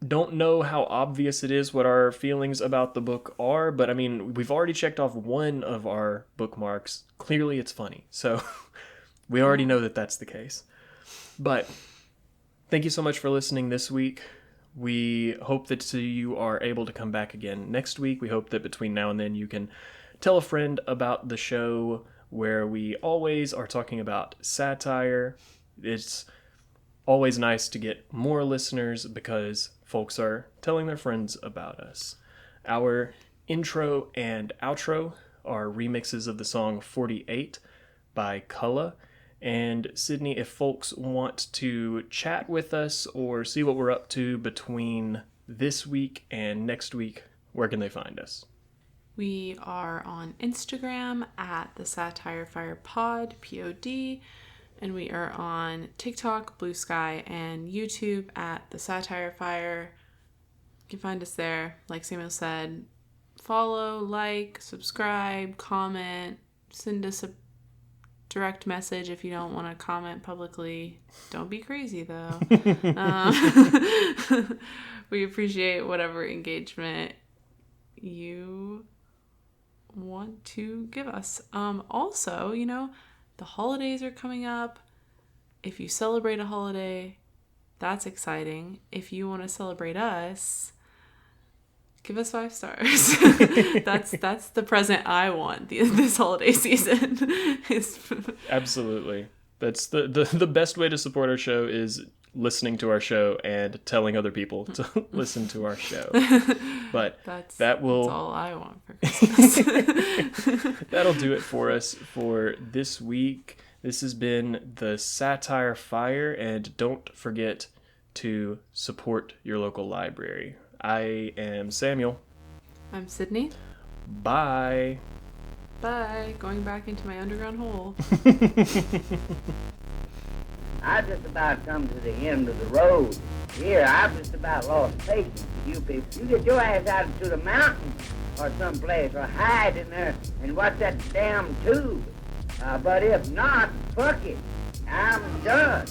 don't know how obvious it is what our feelings about the book are, but I mean, we've already checked off one of our bookmarks. Clearly it's funny, so we already know that that's the case. But thank you so much for listening this week. We hope that you are able to come back again next week. We hope that between now and then you can tell a friend about the show where we always are talking about satire. It's always nice to get more listeners because folks are telling their friends about us. Our intro and outro are remixes of the song 48 by Cullah. And Sydney, if folks want to chat with us or see what we're up to between this week and next week, where can they find us? We are on Instagram at the Satire Fire Pod, Pod. And we are on TikTok, Blue Sky, and YouTube at the Satire Fire. You can find us there. Like Samuel said, follow, like, subscribe, comment, send us a direct message if you don't want to comment publicly. Don't be crazy, though. We appreciate whatever engagement you want to give us. Also, the holidays are coming up. If you celebrate a holiday, that's exciting. If you want to celebrate us, give us 5 stars. That's the present I want this holiday season. Absolutely. That's the best way to support our show is listening to our show and telling other people to listen to our show. But that's all I want for Christmas. That'll do it for us for this week. This has been the Satire Fire, and don't forget to support your local library. I am Samuel. I'm Sydney. Bye. Bye. Going back into my underground hole. I just about come to the end of the road. Here, I've just about lost patience with you people. You get your ass out to the mountains or someplace or hide in there and watch that damn tube. But if not, fuck it. I'm done.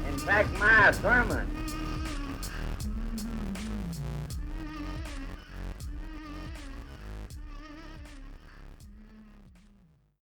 In fact, my sermon